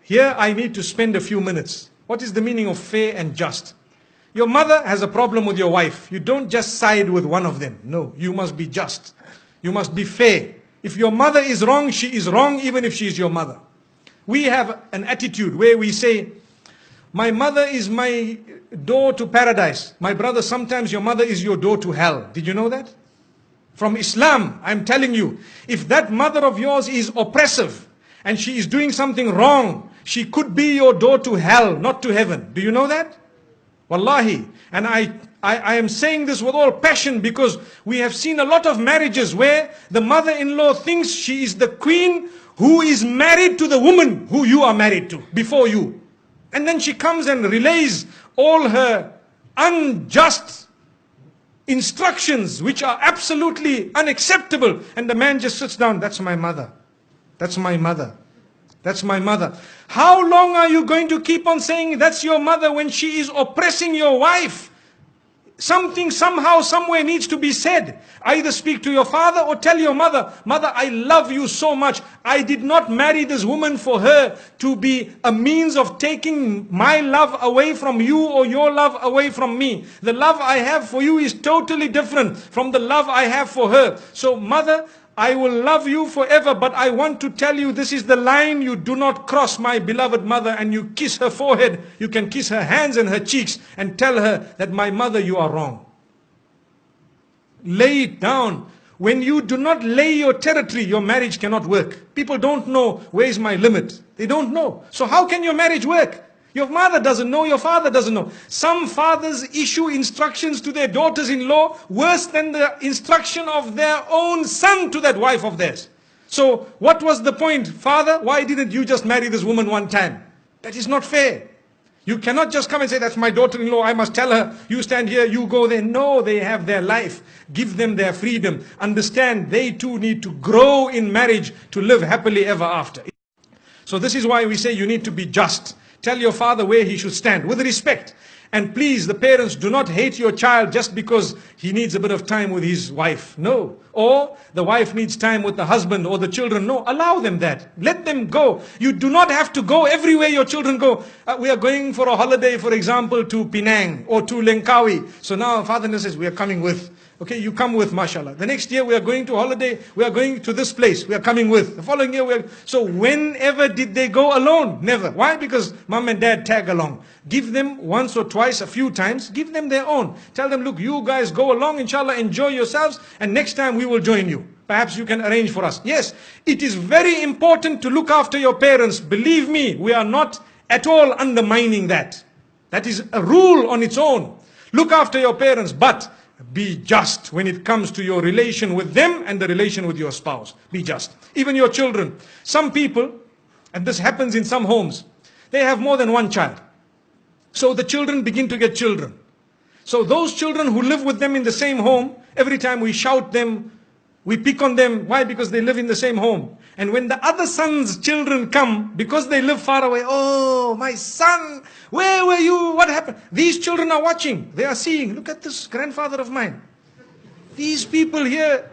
Here I need to spend a few minutes. What is the meaning of fair and just? Your mother has a problem with your wife. You don't just side with one of them. No, you must be just. You must be fair. If your mother is wrong, she is wrong even if she is your mother. We have an attitude where we say, my mother is my door to paradise. My brother, sometimes your mother is your door to hell. Did you know that? From Islam, I'm telling you, if that mother of yours is oppressive and she is doing something wrong, she could be your door to hell, not to heaven. Do you know that? Wallahi. And I am saying this with all passion because we have seen a lot of marriages where the mother-in-law thinks she is the queen who is married to the woman who you are married to before you. And then she comes and relays all her unjust instructions which are absolutely unacceptable. And the man just sits down. That's my mother. That's my mother. That's my mother. How long are you going to keep on saying that's your mother when she is oppressing your wife? Something somehow, somewhere needs to be said. Either speak to your father or tell your mother, mother, I love you so much. I did not marry this woman for her to be a means of taking my love away from you or your love away from me. The love I have for you is totally different from the love I have for her. So mother, I will love you forever, but I want to tell you this is the line you do not cross, my beloved mother. And you kiss her forehead, you can kiss her hands and her cheeks and tell her that my mother, you are wrong. Lay it down. When you do not lay your territory, your marriage cannot work. People don't know where is my limit. They don't know. So how can your marriage work? Your mother doesn't know, your father doesn't know. Some fathers issue instructions to their daughters-in-law worse than the instruction of their own son to that wife of theirs. So what was the point? Father, why didn't you just marry this woman one time? That is not fair. You cannot just come and say, that's my daughter-in-law, I must tell her, you stand here, you go there. No, they have their life. Give them their freedom. Understand, they too need to grow in marriage to live happily ever after. So this is why we say you need to be just. Tell your father where he should stand, with respect. And please, the parents, do not hate your child just because he needs a bit of time with his wife. No. Or the wife needs time with the husband or the children. No, allow them that. Let them go. You do not have to go everywhere your children go. We are going for a holiday, for example, to Penang or to Langkawi. So now father says, we are coming with. Okay, you come with, mashallah. The next year we are going to holiday, we are going to this place, we are coming with. The following year we are... So whenever did they go alone? Never. Why? Because mom and dad tag along. Give them once or twice, a few times, give them their own. Tell them, look, you guys go along, inshallah, enjoy yourselves, and next time we will join you. Perhaps you can arrange for us. Yes, it is very important to look after your parents. Believe me, we are not at all undermining that. That is a rule on its own. Look after your parents, but be just when it comes to your relation with them and the relation with your spouse. Be just. Even your children. Some people, and this happens in some homes, they have more than one child. So the children begin to get children. So those children who live with them in the same home, every time we shout them, we pick on them. Why? Because they live in the same home. And when the other son's children come, because they live far away, oh, my son, where were you? What happened? These children are watching. They are seeing. Look at this grandfather of mine. These people here,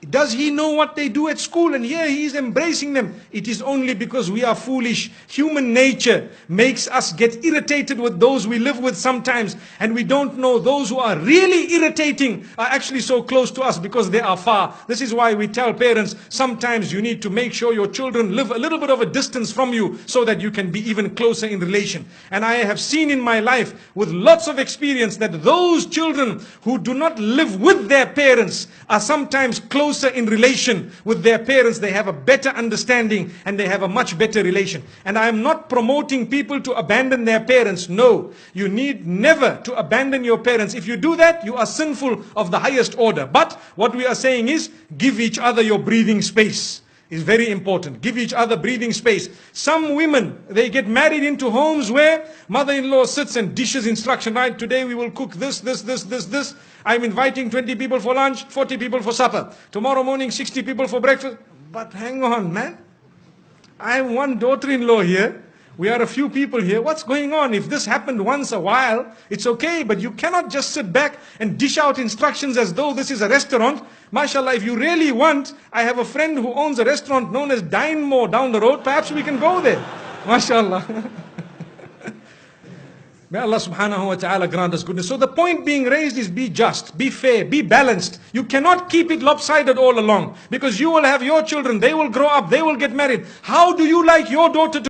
does he know what they do at school? And here he is embracing them. It is only because we are foolish. Human nature makes us get irritated with those we live with sometimes. And we don't know those who are really irritating are actually so close to us because they are far. This is why we tell parents, sometimes you need to make sure your children live a little bit of a distance from you so that you can be even closer in relation. And I have seen in my life with lots of experience that those children who do not live with their parents are sometimes closer in relation with their parents. They have a better understanding and they have a much better relation. And I am not promoting people to abandon their parents. No, you need never to abandon your parents. If you do that, you are sinful of the highest order. But what we are saying is, give each other your breathing space. Is very important. Give each other breathing space. Some women, they get married into homes where mother-in-law sits and dishes instruction. Right, today we will cook this. I'm inviting 20 people for lunch, 40 people for supper. Tomorrow morning, 60 people for breakfast. But hang on, man. I have one daughter-in-law here. We are a few people here. What's going on? If this happened once a while, it's okay. But you cannot just sit back and dish out instructions as though this is a restaurant. MashaAllah, if you really want, I have a friend who owns a restaurant known as Dine More down the road. Perhaps we can go there. MashaAllah. May Allah subhanahu wa ta'ala grant us goodness. So the point being raised is be just, be fair, be balanced. You cannot keep it lopsided all along, because you will have your children, they will grow up, they will get married. How do you like your daughter to